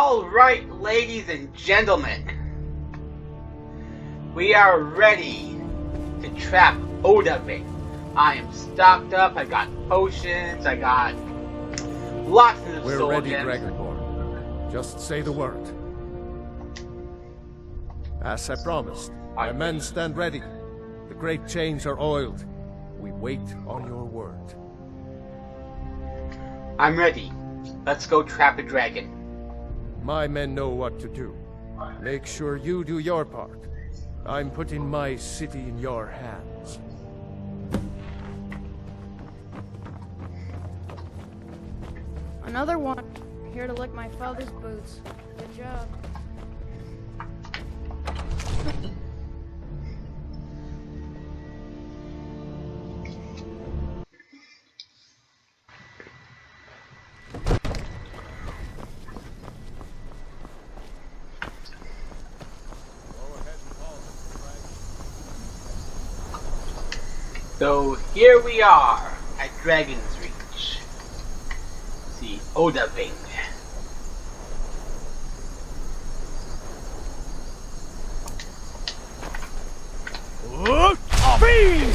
Alright, ladies and gentlemen. We are ready to trap Odahviing. I am stocked up, I got potions, I got lots of We're soul ready, gems. Dragonborn. Just say the word. As I promised, my men stand ready. The great chains are oiled. We wait on your word. I'm ready. Let's go trap a dragon. My men know what to do. Make sure you do your part. I'm putting my city in your hands. Another one. Here to lick my father's boots. Good job. So here we are at Dragon's Reach. See Odahviing. Odahviing!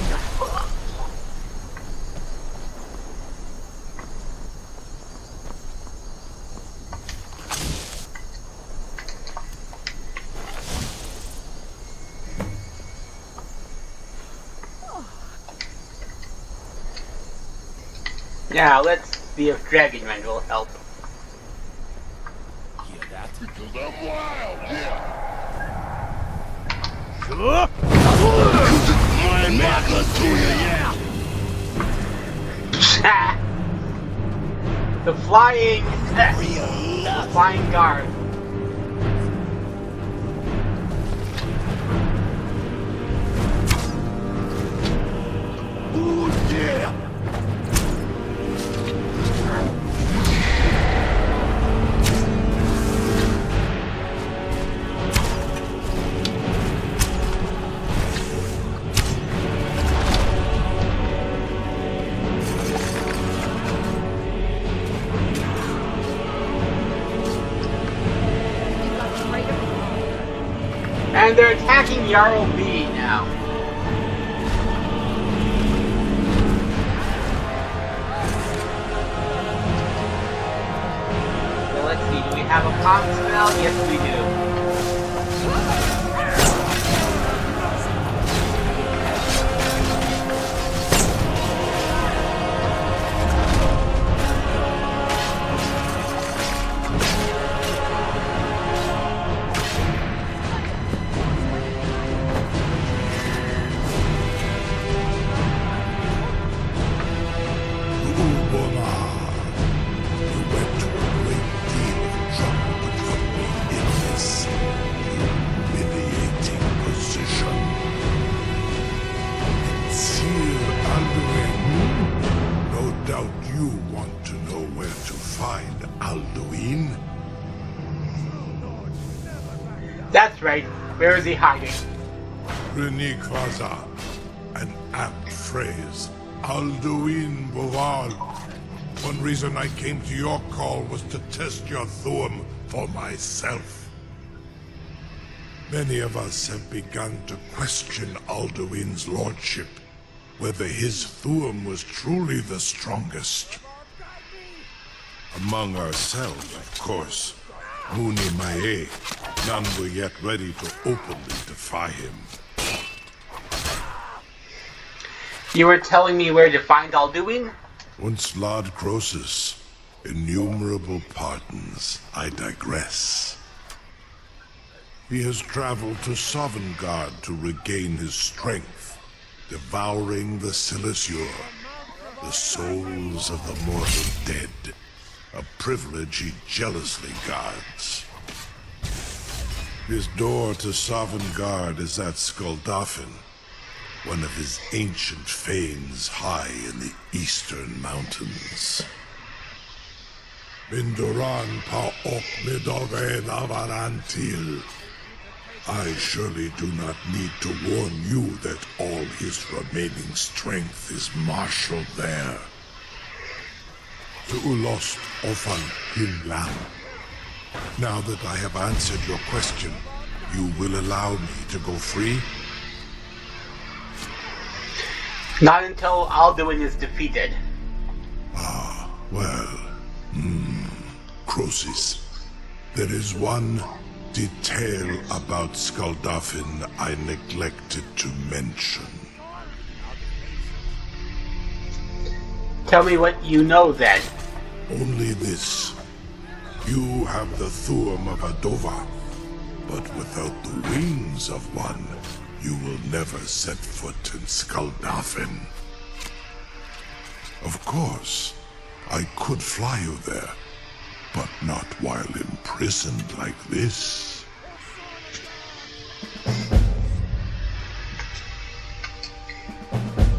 Now let's see if Dragonrend will help. Hear that? To the wild, yeah. My mother to you, yeah. The flying guard. Ooh, yeah. And they're attacking Jarl B now. So let's see, do we have a calm spell? Yes, we do. Alduin? That's right. Where is he hiding? Renikvaza, an apt phrase. Alduin Boval. One reason I came to your call was to test your Thuum for myself. Many of us have begun to question Alduin's lordship, whether his Thuum was truly the strongest. Among ourselves, of course. Muni Mae, none were yet ready to openly defy him. You were telling me where to find Alduin? Once Lord Croesus, innumerable pardons, I digress. He has traveled to Sovngarde to regain his strength, devouring the Silesure, the souls of the mortal dead. A privilege he jealously guards. His door to Sovngarde is at Skuldafn, one of his ancient fanes high in the eastern mountains. Mindoran pa ok midoven avarantil. I surely do not need to warn you that all his remaining strength is marshaled there. To Ulost Ofan Hinlam. Now that I have answered your question, you will allow me to go free? Not until Alduin is defeated. Well, Croesus, there is one detail about Skuldafn I neglected to mention. Tell me what you know then. Only this. You have the Thuum of Adova, but without the wings of one, you will never set foot in Skuldafn. Of course, I could fly you there, but not while imprisoned like this.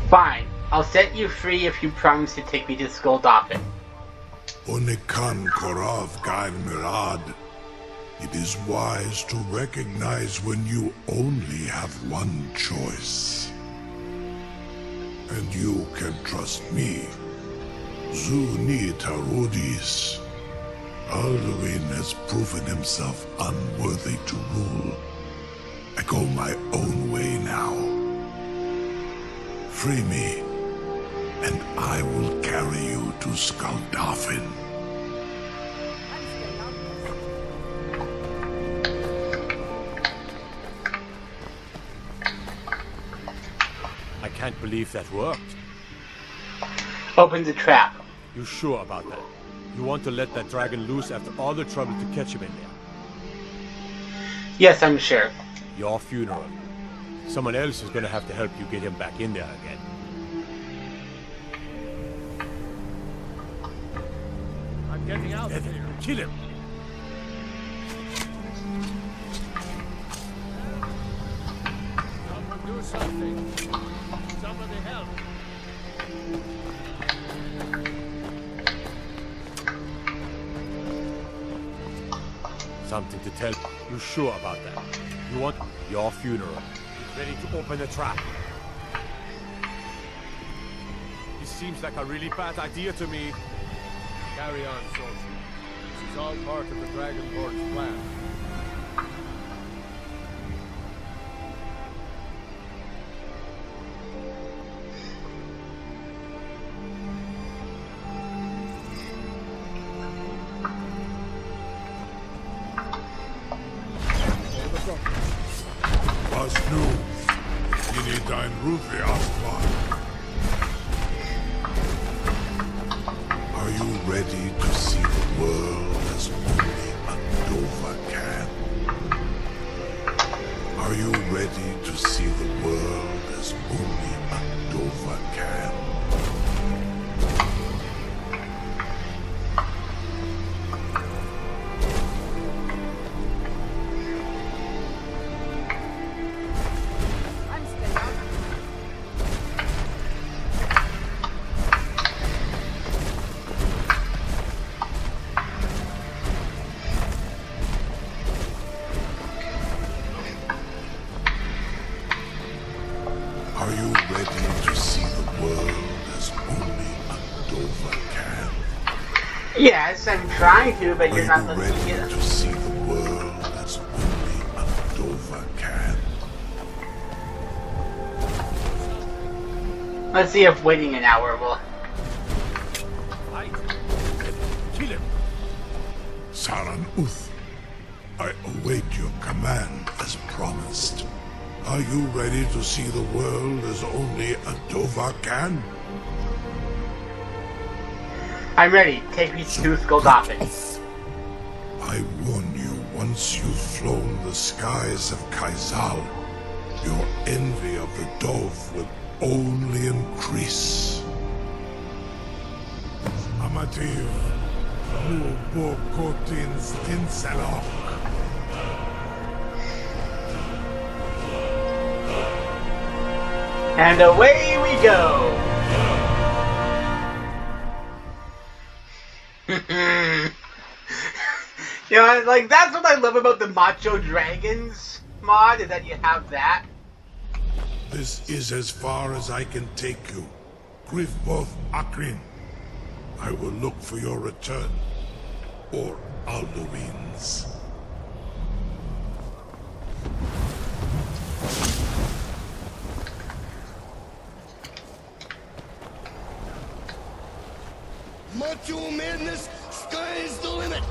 Fine. I'll set you free if you promise to take me to Skuldafn. Onikan Korav Gain Mirad. It is wise to recognize when you only have one choice. And you can trust me. Zuni Tarudis. Alduin has proven himself unworthy to rule. I go my own way now. Free me, and I will carry you to Skuldafn. I can't believe that worked. Open the trap. You sure about that? You want to let that dragon loose after all the trouble to catch him in there? Yes, I'm sure. Your funeral. Someone else is gonna have to help you get him back in there again. I'm getting out of Evan, here. kill him! Someone do something. Somebody help. Something to tell. You sure about that? You want your funeral. Get ready to open the trap. This seems like a really bad idea to me. Carry on, soldier. This is all part of the Dragonborn's plan. Was nu, ini dein Rufe Aslan. Are you ready to see the world as only a Dova can? Are you ready to see the world as only a Dova can? Are you ready to see the world as only a Dova can? Yes, I'm trying to, but Are you're you not listening ready to to see the world as only a Dova can? Let's see if waiting an hour will... Fight! Kill him! Saran Uth, I await your command as promised. Are you ready to see the world as only a Dova can? I'm ready. Take me to Skuldafn. I warn you, once you've flown the skies of Kaizal, your envy of the Dove will only increase. Amativ, Mubo Kotins Tinselok. And away we go! You know, like, that's what I love about the Macho Dragons mod, is that you have that. This is as far as I can take you. Grifboth Akrin. I will look for your return. Or Alduin's. Module madness, sky's the limit.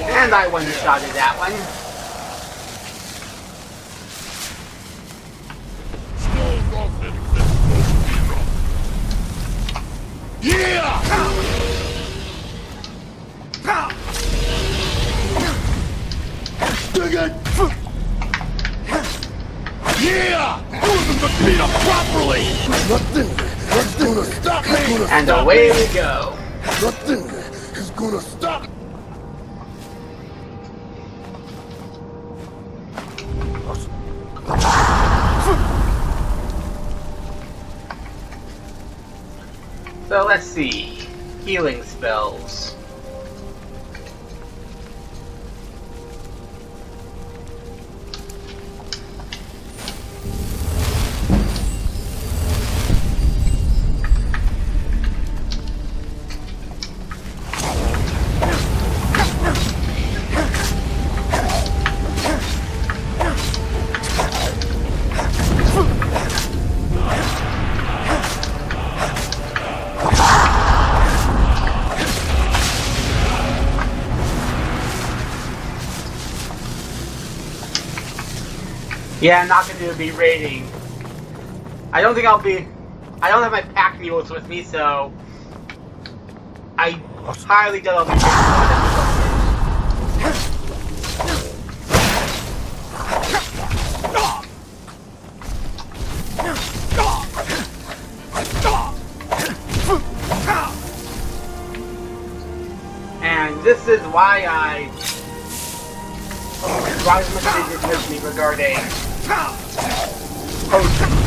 And I one-shotted that one. Yeah! Dig it! Yeah! You haven't beat up properly! Nothing's gonna stop me! And away we go. Nothing is gonna stop. So let's see. Healing spells. Yeah, I'm not going to be raiding. I don't have my pack mules with me, so I highly doubt I'll be raiding. And this is why I brought as much as they did with me regarding potions.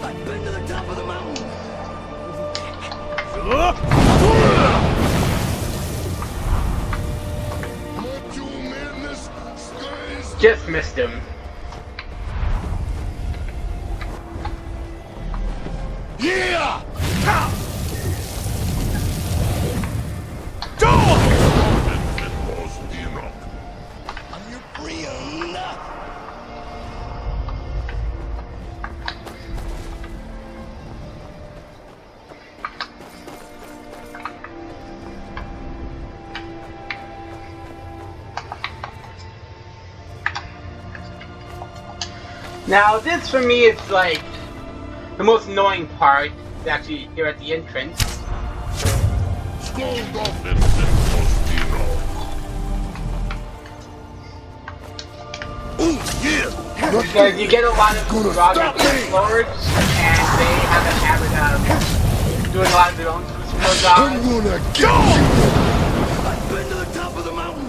I've been to the top of the mountain. Just missed him. Yeah! I'm your friend. Now this for me is like the most annoying part, is actually here at the entrance. Because you get a lot of Dragonborn lords, and they have a habit of doing a lot of their own crucible jobs. I'm gonna get you! I've been to the top of the mountain.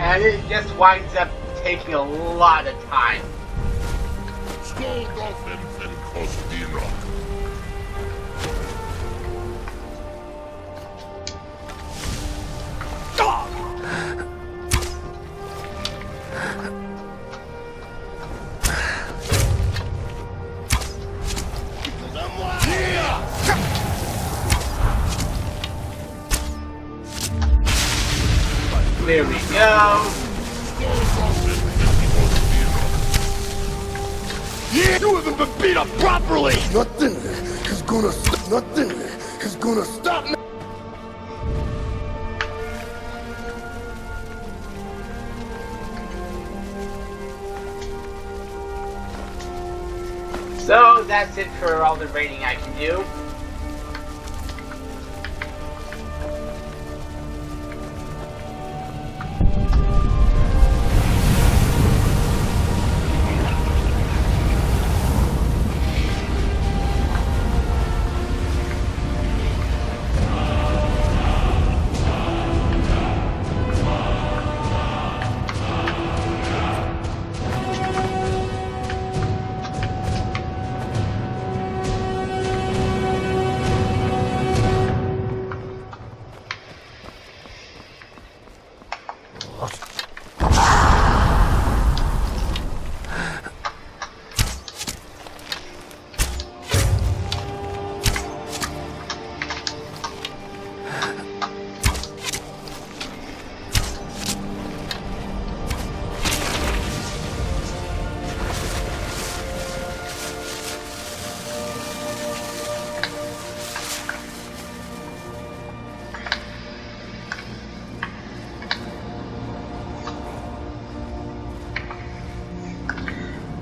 And it just winds up taking a lot of time. There we go. Yeah, you haven't been beat up properly. Nothing is gonna stop me. So that's it for all the raiding I can do.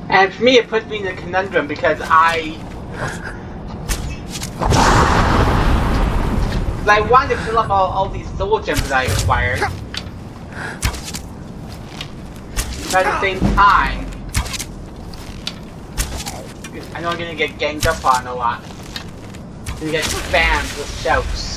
And for me, it puts me in a conundrum because I wanted to fill up all these soul gems that I acquired. But at the same time, I know I'm gonna get ganged up on a lot. I'm gonna get spammed with shouts.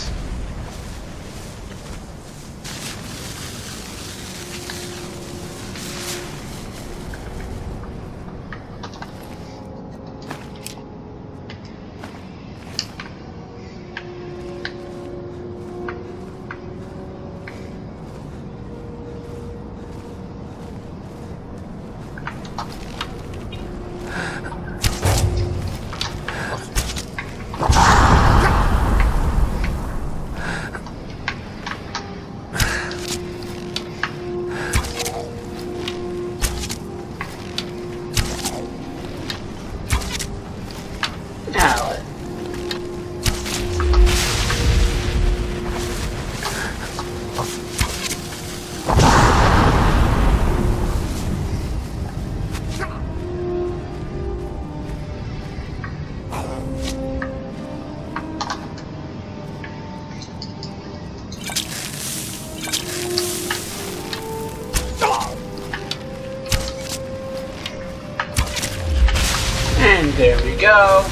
And there we go.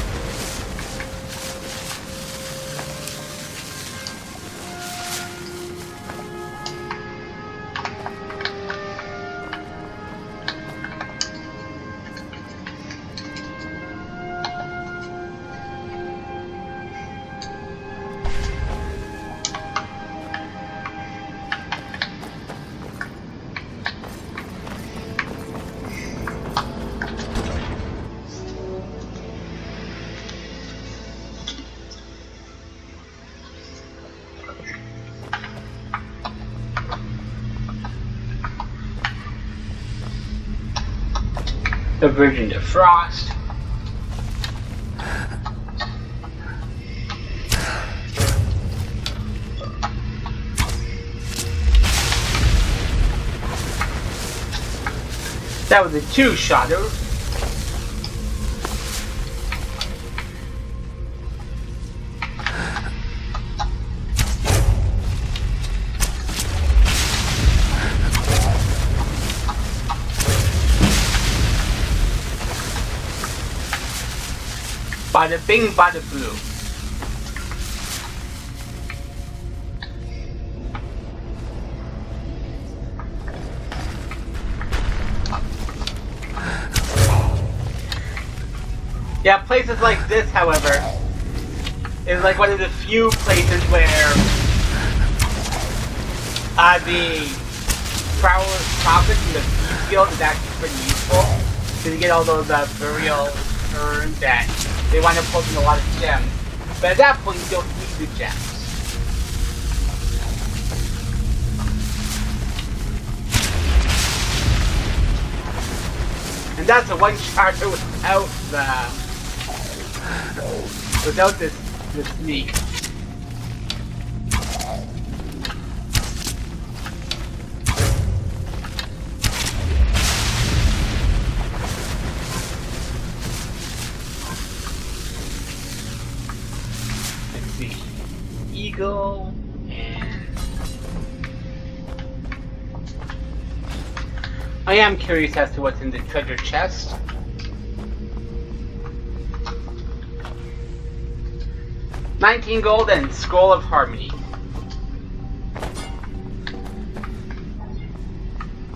Aversion to frost. That was a two-shotter. Bada bing, bada blue. Yeah, places like this, however, is like one of the few places where the profit in the field is actually pretty useful. Because you get all those burial urns that they wind up holding a lot of gems. But at that point, you don't need the gems. And that's a one-shotter without this sneak. Let's see. Eagle and I am curious as to what's in the treasure chest. $19 gold and Scroll of Harmony.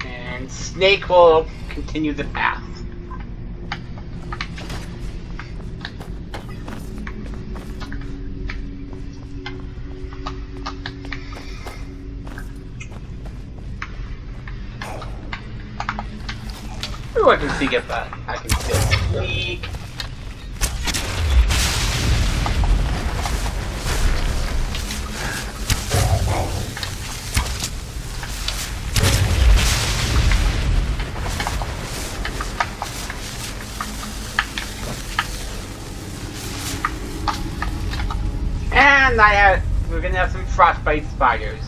And Snake will continue the path. Ooh, I can see if I can still sneak. And we're gonna have some frostbite spiders.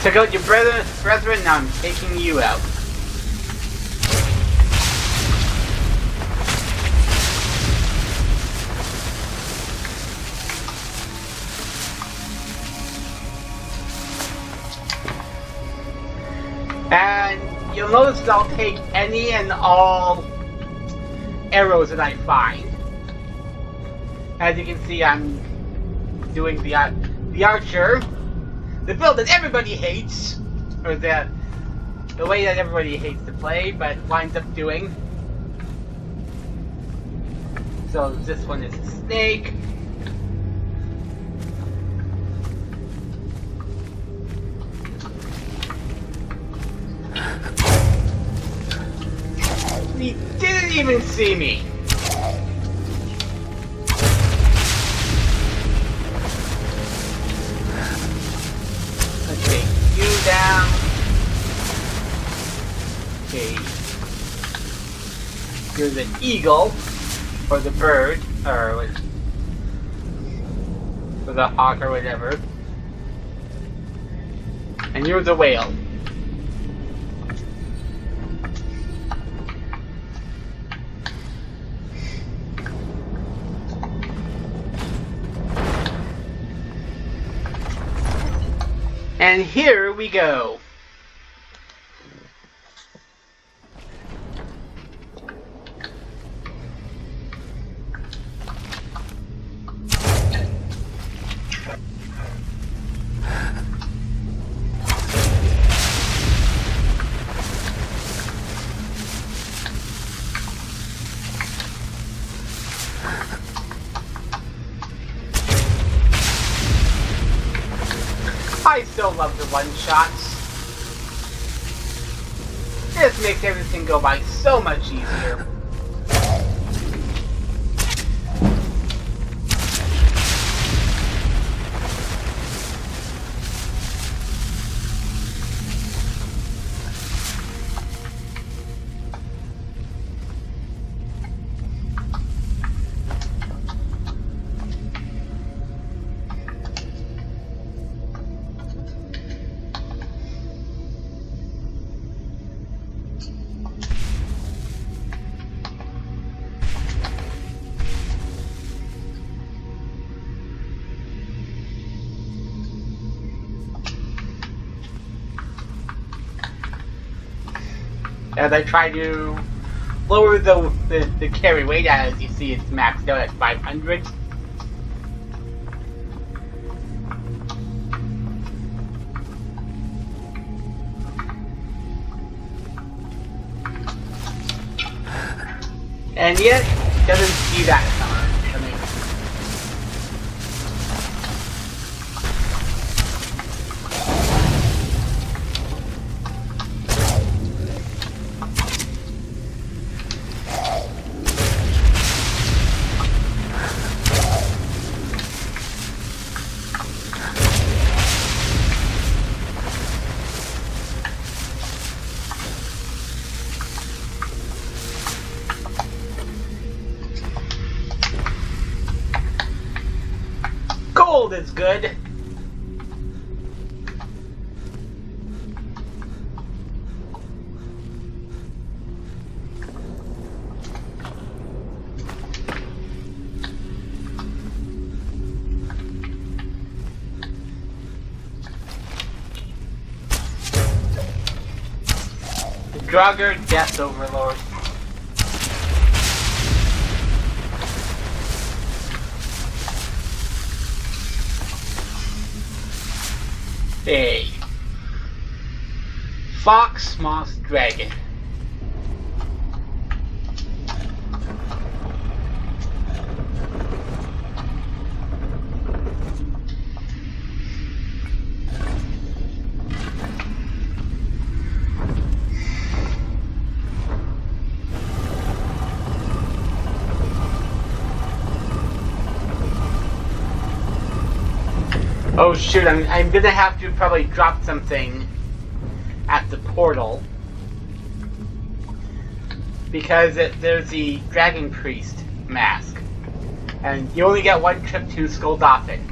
Took out your brethren, now I'm taking you out. And you'll notice that I'll take any and all arrows that I find. As you can see, I'm doing the archer. The build that everybody hates, or the way that everybody hates to play, but winds up doing. So this one is a snake. He didn't even see me. Down. Okay. You're the eagle, or the bird, or the hawk, or whatever. And you're the whale. And here we go. I still love the one-shots. This makes everything go by so much easier. As I try to lower the carry weight, as you see it's maxed out at 500. And yet, it doesn't see that coming. Gold is good. Draugr, Death Overlord. A fox, moss, dragon. Oh shoot, I'm gonna have to probably drop something at the portal. Because there's the Dragon Priest mask. And you only get one trip to Skuldafn.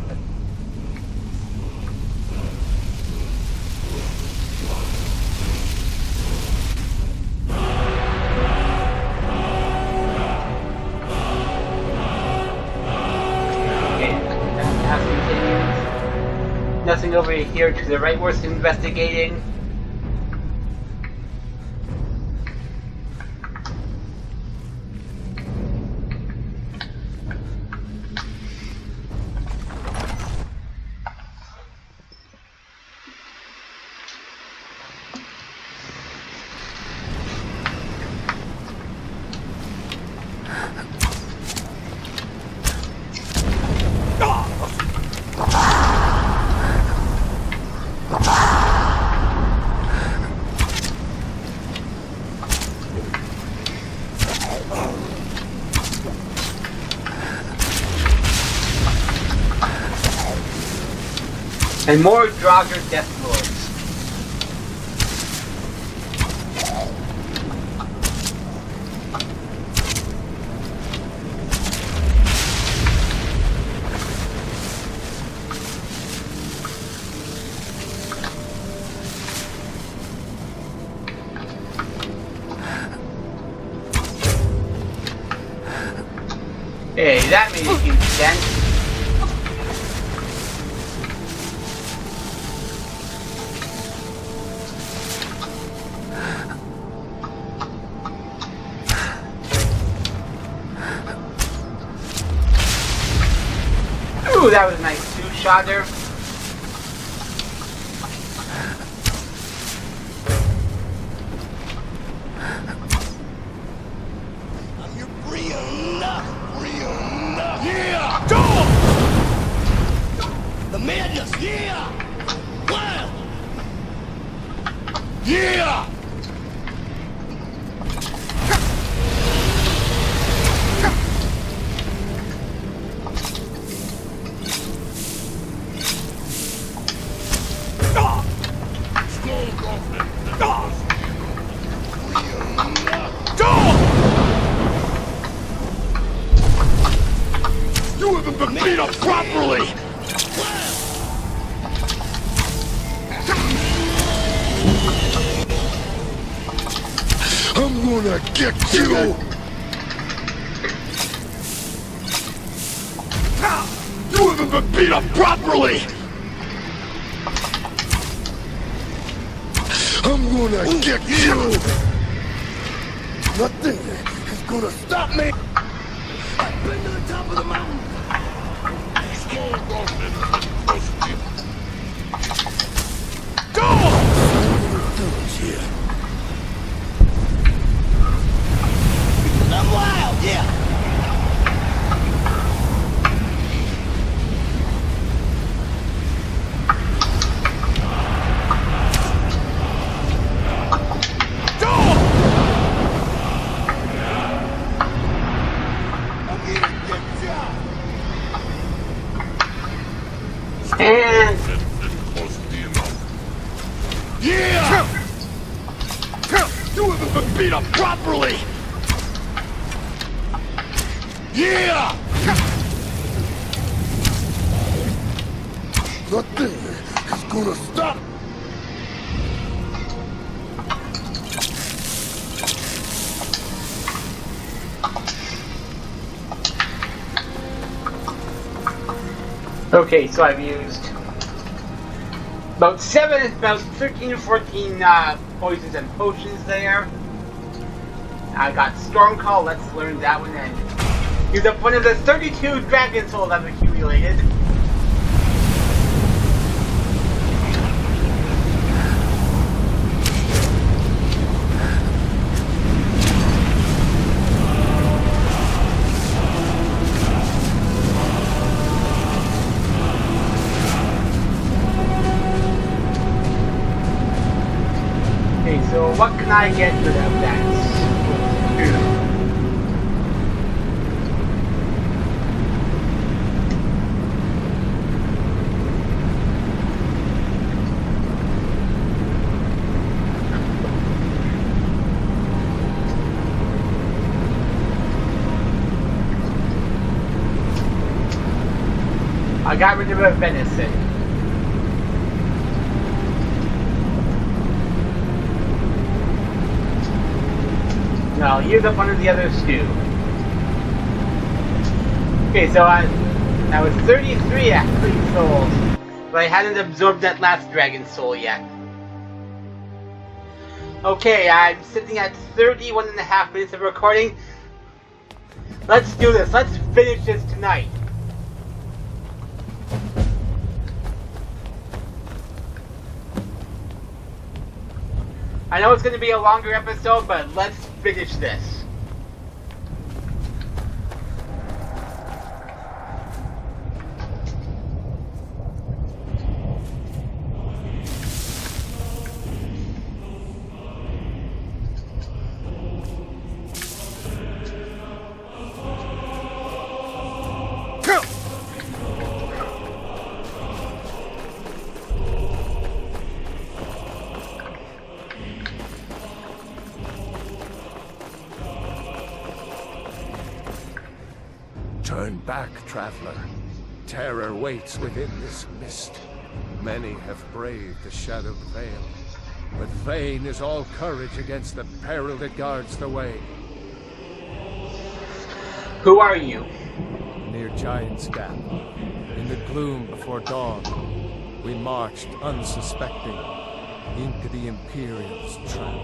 Nothing over here to the right worth investigating. And more Draugr Death Lords. Hey, that made a huge dent. Ooh, that was a nice two-shotter. You're real enough. Yeah! Go! The madness, yeah! Wild! Yeah! You haven't been beat up properly! I'm gonna get you! You haven't been beat up properly! I'm gonna get you! Nothing is gonna stop me! I've been to the top of the mountain! Go! I'm wild, yeah! And yeah! You haven't been beat up properly! Yeah! Nothing is gonna stop! okay, so I've used about 13 or 14 poisons and potions there. I got Storm Call, let's learn that one, and use up one of the 32 Dragon Souls I've accumulated. I get rid of that? I got rid of a venison. No, I'll use up one of the other stew. Okay, so I was 33 actually souls, but I hadn't absorbed that last dragon soul yet. Okay, I'm sitting at 31.5 minutes of recording. Let's do this. Let's finish this tonight. I know it's going to be a longer episode, but let's finish this. Turn back, traveler. Terror waits within this mist. Many have braved the shadowed veil, but vain is all courage against the peril that guards the way. Who are you? Near Giant's Gap, in the gloom before dawn, we marched unsuspecting into the Imperial's trap.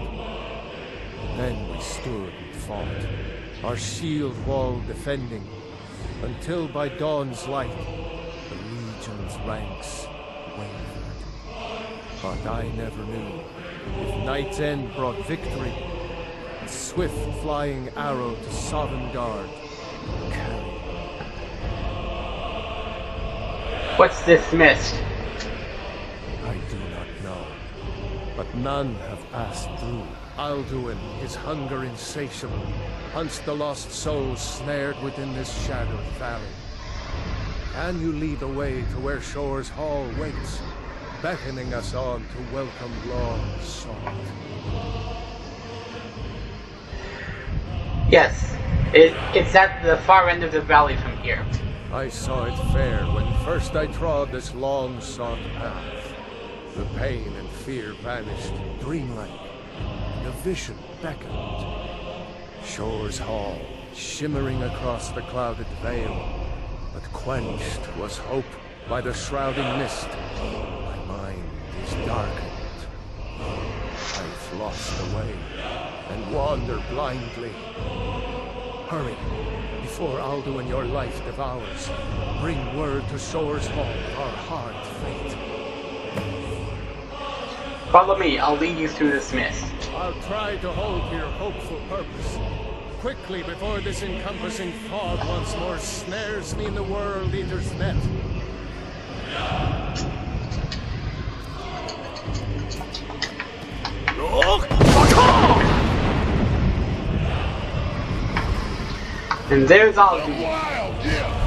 Then we stood and fought, our shield wall defending, until by dawn's light, the Legion's ranks wavered. But I never knew if night's end brought victory, a swift flying arrow to Sovngarde carried. What's this mist? I do not know, but none have passed through. Alduin, his hunger insatiable, hunts the lost souls snared within this shadowed valley. Can you lead the way to where Shore's Hall waits, beckoning us on to welcome long sought? Yes, it's at the far end of the valley from here. I saw it fair when first I trod this long sought path. The pain and fear vanished, dreamlike. The vision beckoned. Shore's Hall, shimmering across the clouded veil, but quenched was hope by the shrouding mist. My mind is darkened. I've lost the way and wander blindly. Hurry, before Alduin your life devours. Bring word to Shore's Hall of our hard fate. Follow me, I'll lead you through this mist. I'll try to hold your hopeful purpose. Quickly, before this encompassing fog once more snares me in the World Eater's net. And there's Alduin. Wild, yeah.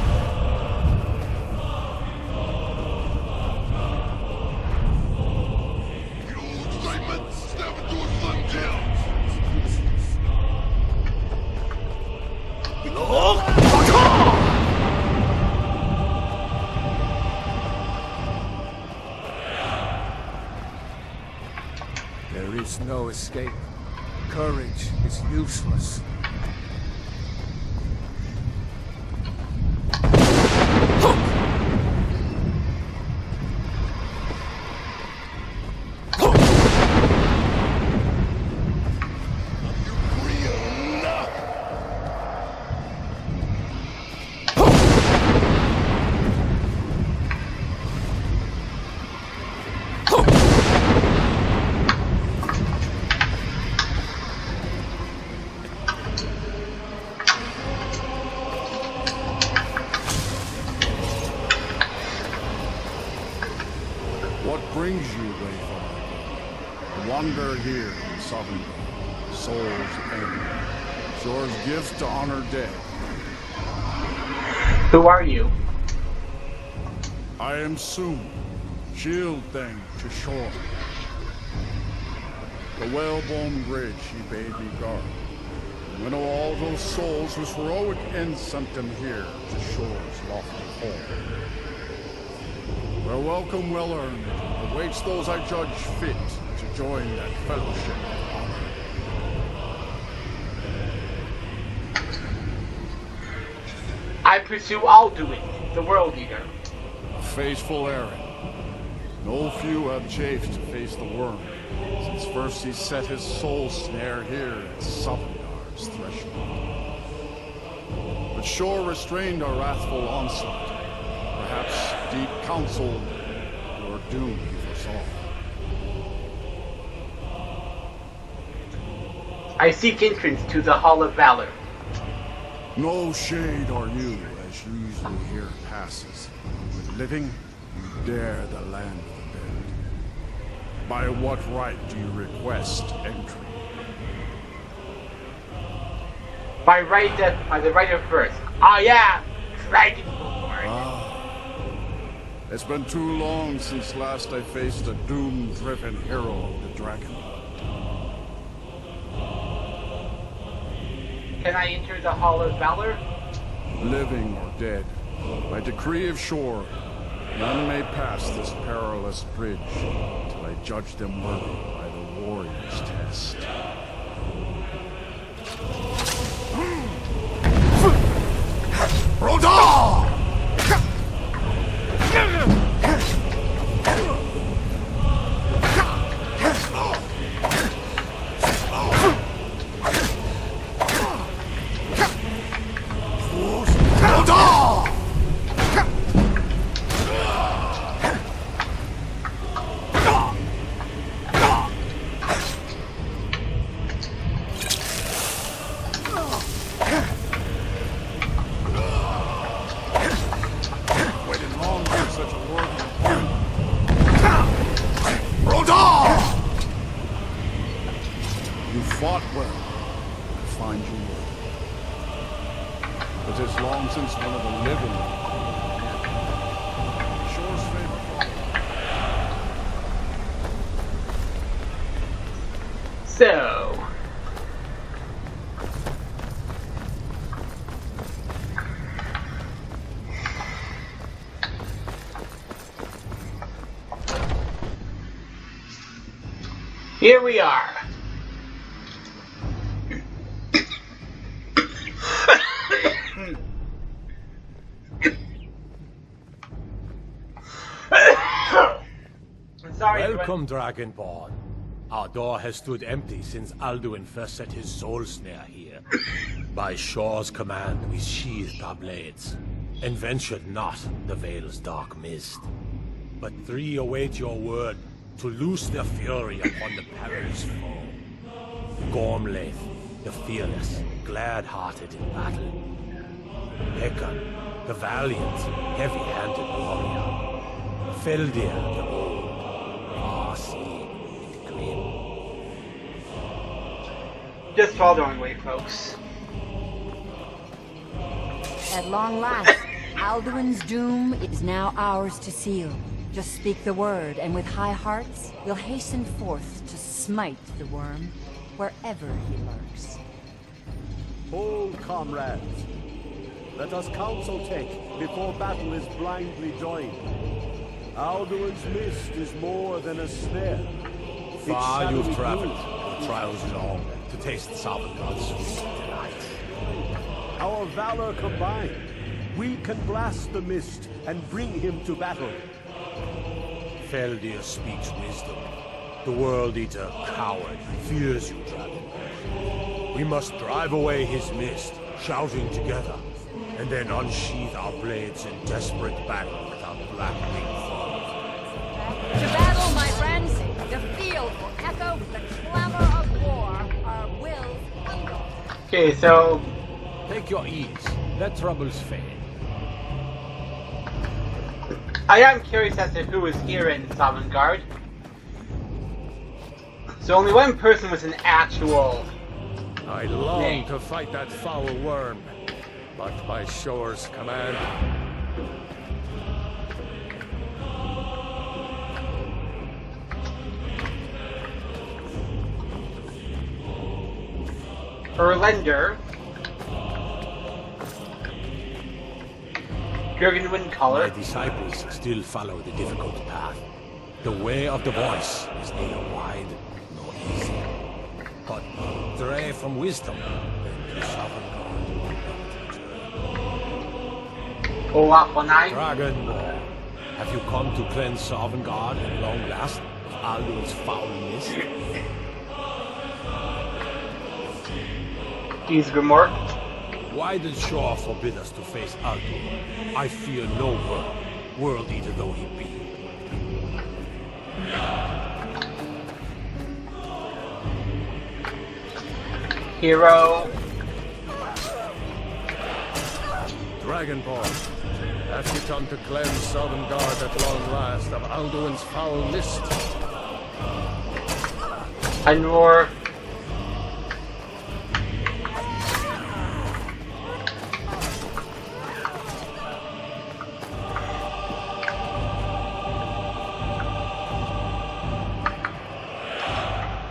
There is no escape. Courage is useless. What brings you, Wayfarer? Wander here in Sovngarde. soul's end. Shore's gift to honor dead. Who are you? I am soon. Shield thing to Shore. The whalebone bridge he bade me guard. Winnow all those souls whose heroic end sent them here to Shore's lofty home. Their welcome well earned awaits those I judge fit to join that fellowship of honor. I pursue Alduin, the World Eater. A faithful errand. No few have chafed to face the worm, since first he set his soul snare here at Sovngarde's threshold. But Shore restrained our wrathful onslaught. Perhaps deep counseled, your doom he foresaw. I seek entrance to the Hall of Valor. No shade are you, as usually here passes. With living, you dare the land of the dead. By what right do you request entry? By the right of birth. I am Dragonborn. It's been too long since last I faced a doom-driven hero of the Dragonborn. Can I enter the Hall of Valor? Living or dead, by decree of Shore, none may pass this perilous bridge till I judge them worthy by the warrior's test. Rodar! You fought well. I find you worthy. But it's long since one of the living. Shore's favorite. So... here we are. Sorry. Welcome, Dragonborn. Our door has stood empty since Alduin first set his soul snare here. By Shore's command, we sheathed our blades, and ventured not the Vale's dark mist. But three await your word to loose their fury upon the perilous foe. Gormlaith, the fearless, glad-hearted in battle. Hecon, the valiant, heavy-handed warrior. Feldir, the old, far-seeing and grim. Just follow our way, folks. At long last, Alduin's doom is now ours to seal. Just speak the word, and with high hearts, we'll hasten forth to smite the worm, wherever he lurks. Hold, comrades. Let us counsel take before battle is blindly joined. Alduin's mist is more than a snare. Far you've traveled, the trials long, to taste Sovngarde's sweet delight. Our valor combined, we can blast the mist and bring him to battle. Feldir speaks wisdom. The World Eater, coward, fears you, Dragon. We must drive away his mist, shouting together, and then unsheath our blades in desperate battle with our black-winged foes. To battle, my friends! The field will echo with the clamor of war. Our wills mingle. Okay, so... Take your ease. Let troubles fade. I am curious as to who is here in Sovngarde. So only one person was an actual I long to fight that foul worm, but by Shore's command. Erlender. Dragonborn My color. disciples still follow the difficult path. The way of the voice is neither wide nor easy. But stray from wisdom into Sovngarde. Odahviing. Dragonborn, have you come to cleanse Sovngarde at long last of Alduin's foul mist? He's Grimork. Why did Shaw forbid us to face Alduin? I fear no world eater though he be. Hero. Dragonborn, have you come to cleanse Sovngarde at long last of Alduin's foul mist? Anor.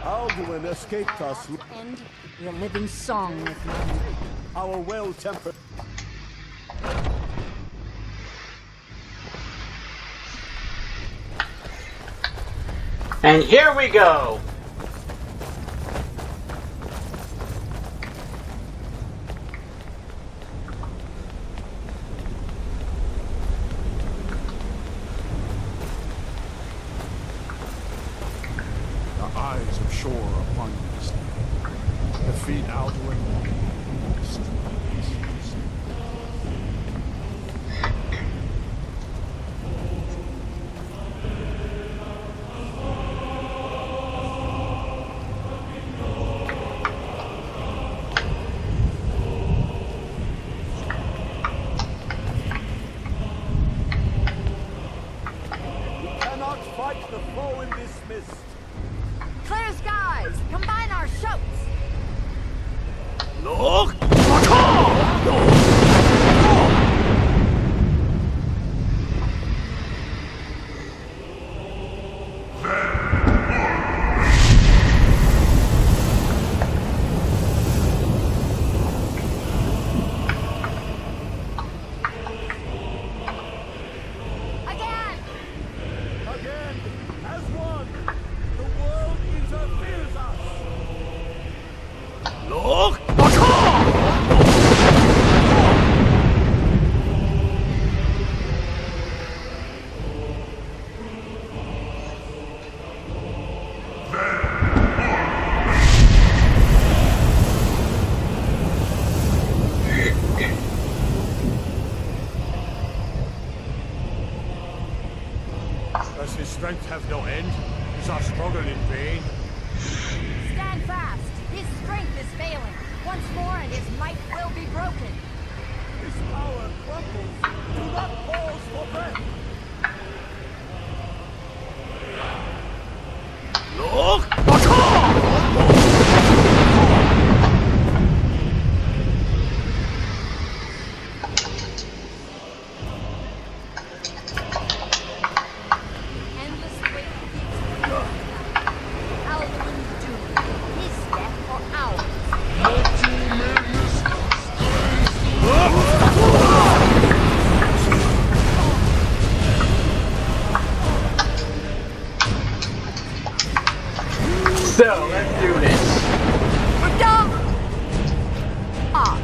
Alduin escaped us, And your living song with me. our well-tempered. And here we go. The eyes of Shore upon you this day. Defeat Alduin. We cannot fight the foe in this mist. Clear skies! Combine our shouts! Look! Again! Again, as one, the world interferes us. Look! Does his strength have no end? Is our struggle in vain? Stand fast! His strength is failing. Once more and his might will be broken. This power crumbles. Do not pause for breath. Look! Endless wait keeps Alduin's doom. His death or ours. So, let's do this. We're done! Ah,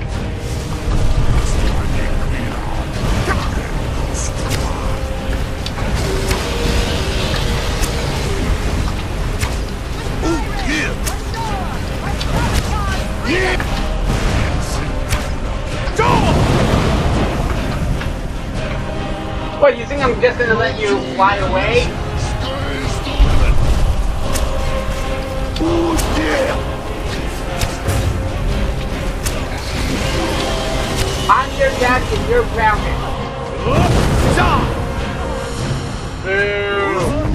What, you think I'm just gonna let you fly away? I'm your dad and you're grounded. Boo!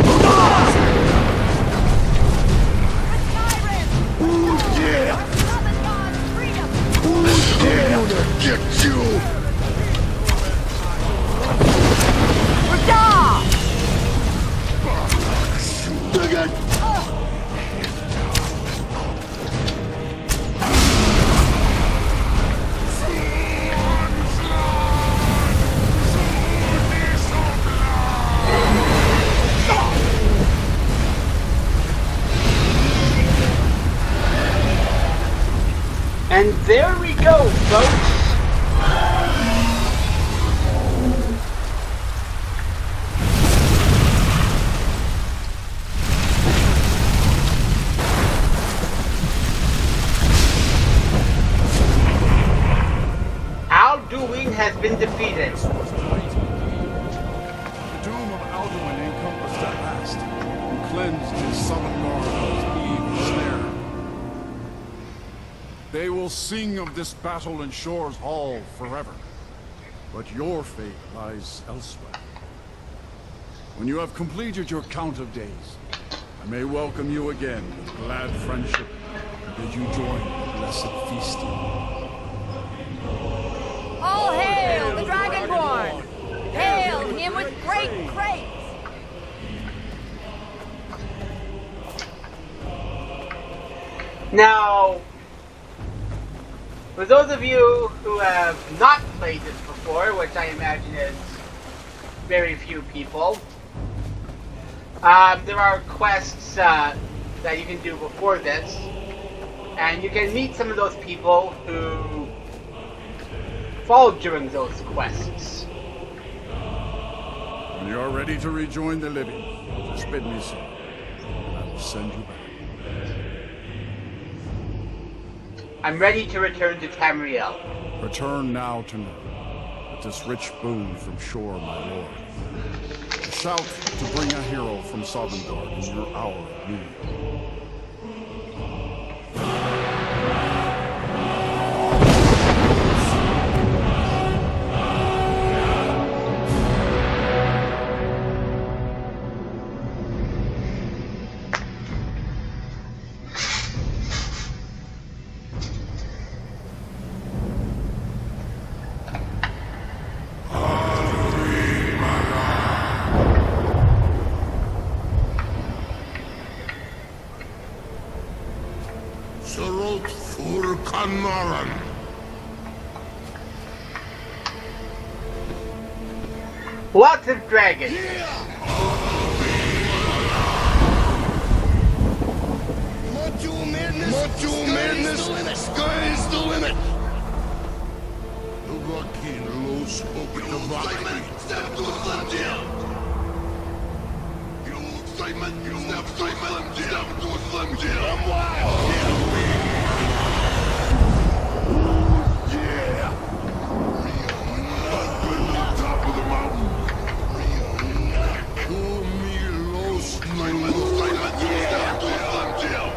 Skyrim! Skyrim! Get you! And there we go, folks. Alduin has been defeated. The doom of Alduin encompassed at last, and cleansed his Sovngarde of his evil snare. They will sing of this battle in Shore's Hall forever, but your fate lies elsewhere. When you have completed your count of days, I may welcome you again with glad friendship and bid you join the blessed feasting. All hail the Dragonborn! Hail him with great praise! Now, for those of you who have not played this before, which I imagine is very few people, there are quests that you can do before this, and you can meet some of those people who fall during those quests. When you are ready to rejoin the living, just bid me so, and I will send you back. I'm ready to return to Tamriel. Return now to me, with this rich boon from Shore, my lord. A shout to bring a hero from Sovngarde in your hour of need. Lots of dragons. Module madness, sky's the limit. The lucky low spoke the rock. Step to a slim jam. You excitement, you step to a slim jam. I'm wild. Yeah. I've been on top of the mountain. Pull me low, excitement, step to a slim jam.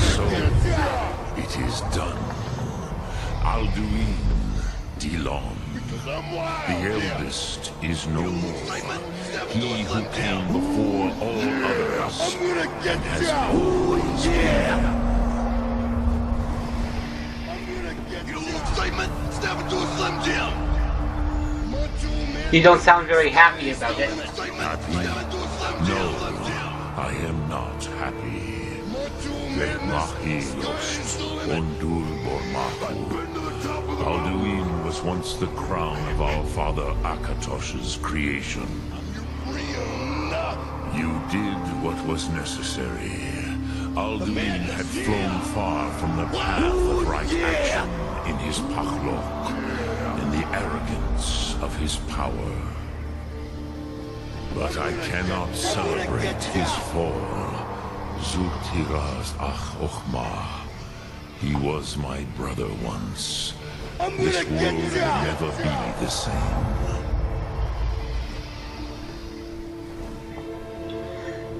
So, it is done. Alduin, Dilon, the eldest, is no more. He who came before all others and has always been. You don't sound very happy about it. Happy? No, I am not happy. Vekmahilos, Ondur Bormaku. Alduin was once the crown of our father Akatosh's creation. You did what was necessary. Alduin had flown far from the path of right action in his pachlok, in the arrogance of his power. But I cannot celebrate his fall. Zultiraz ach ochma. He was my brother once. This world will never be the same.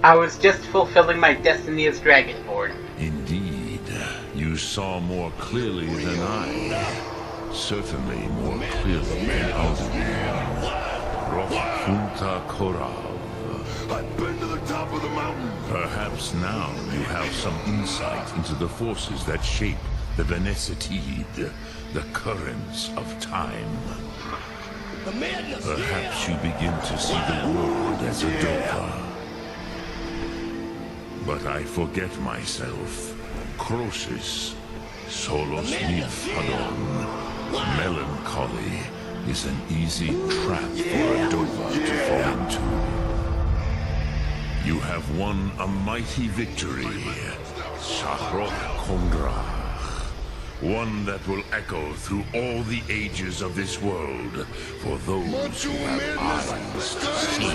I was just fulfilling my destiny as Dragonborn. Indeed, you saw more clearly than I. Certainly more clearly than Alduin. Roch Punta Korav. I've been to the top of the mountain. Perhaps now you have some insight into the forces that shape the Venescitide, the currents of time. Perhaps you begin to see the world as a Dova. But I forget myself. Croesus, Solos Nymphadon, melancholy is an easy trap for a Dova to fall into. You have won a mighty victory, Sahrok Kondrach. One that will echo through all the ages of this world for those who have eyes to see.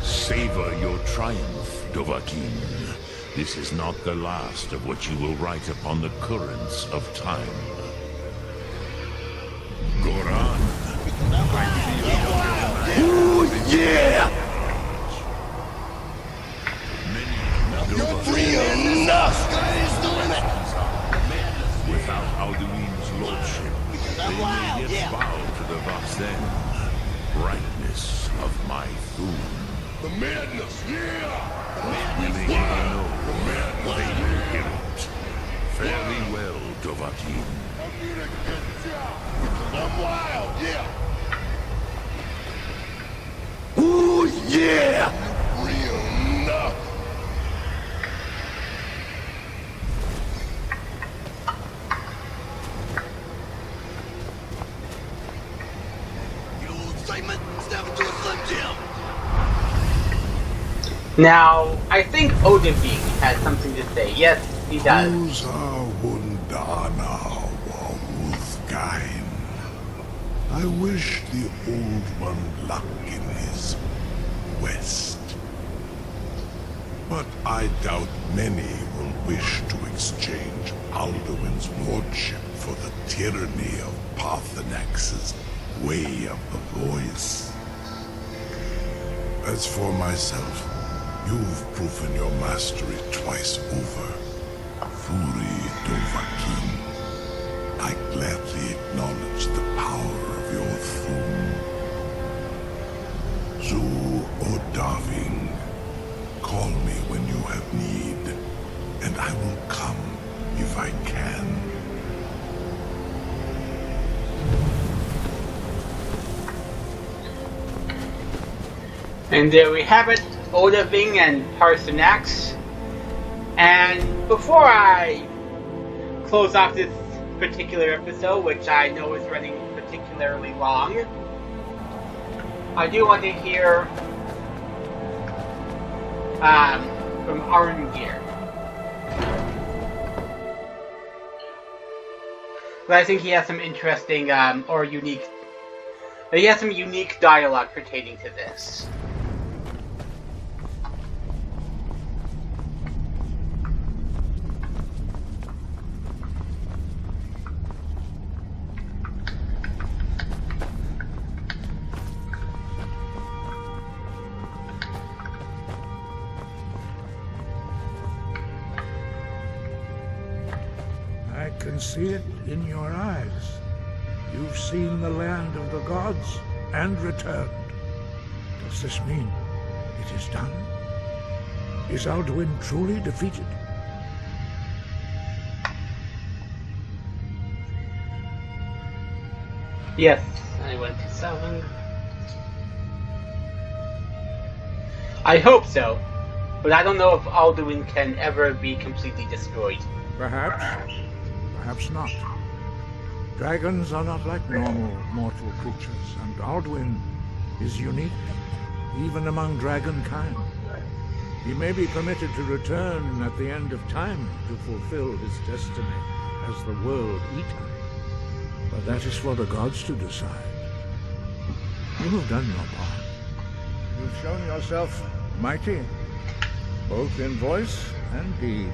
Savor your triumph, Dovahkiin. This is not the last of what you will write upon the currents of time. Goran, I feel Ooh, yeah! You're free enough! Without Alduin's lordship, they may yet bow to the Vasen, brightness of my Thune. The madness, yeah! Willing or no, they will hear it. Fare thee well, Dovahkiin. I'm wild, yeah! Ooh, yeah! Free enough! Now, I think Odahviing has something to say. Yes, he does. Wundana Wulfgain. I wish the Old One luck in his quest. But I doubt many will wish to exchange Alduin's lordship for the tyranny of Parthenax's way of the voice. As for myself, you've proven your mastery twice over. Furi Dovahkiin, I gladly acknowledge the power of your Thune. Zu Odahviing, call me when you have need, and I will come if I can. And there we have it, Odahviing and Parthenax. And before I close off this particular episode, which I know is running particularly long, I do want to hear from Arngir. But I think he has some interesting he has some unique dialogue pertaining to this. I can see it in your eyes. You've seen the land of the gods and returned. Does this mean it is done? Is Alduin truly defeated? Yes, I went to Sovngarde. I hope so, but I don't know if Alduin can ever be completely destroyed. Perhaps. Perhaps not. Dragons are not like normal mortal creatures, and Alduin is unique, even among dragonkind. He may be permitted to return at the end of time to fulfill his destiny as the World Eater. But that is for the gods to decide. You have done your part. You've shown yourself mighty, both in voice and deed.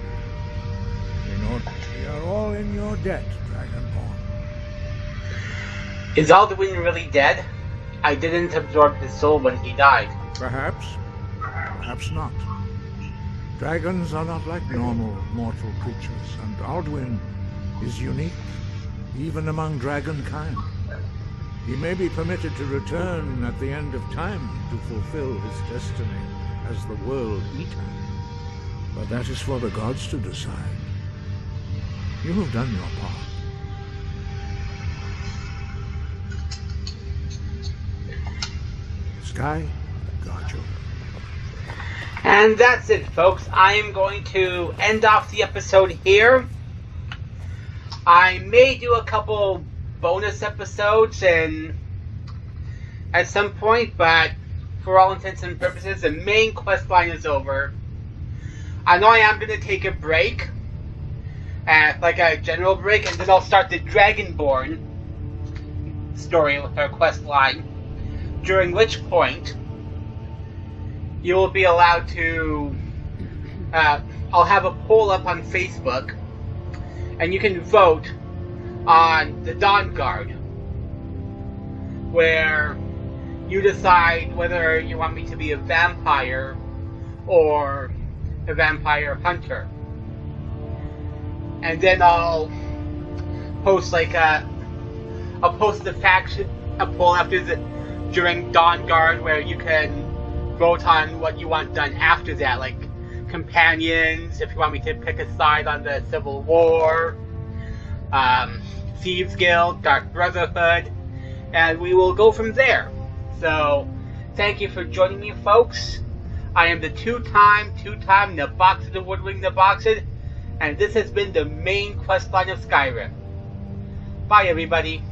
We are all in your debt, Dragonborn. Is Alduin really dead? I didn't absorb his soul when he died. Perhaps. Perhaps not. Dragons are not like normal mortal creatures, and Alduin is unique, even among dragonkind. He may be permitted to return at the end of time to fulfill his destiny as the World Eater. But that is for the gods to decide. You have done your part. Sky, got you. And that's it, folks. I am going to end off the episode here. I may do a couple bonus episodes and at some point, but for all intents and purposes, the main quest line is over. I know I am going to take a break, like a general break, and then I'll start the Dragonborn story with our quest line, during which point you will be allowed to, I'll have a poll up on Facebook, and you can vote on the Dawn Guard, where you decide whether you want me to be a vampire or a vampire hunter. And then I'll post I'll post the faction, a poll after during Dawn Guard, where you can vote on what you want done after that, like companions, if you want me to pick a side on the Civil War, Thieves Guild, Dark Brotherhood, and we will go from there. So, thank you for joining me, folks. I am the two-time Naboxed the Woodwing Naboxed, and this has been the main quest line of Skyrim. Bye, everybody.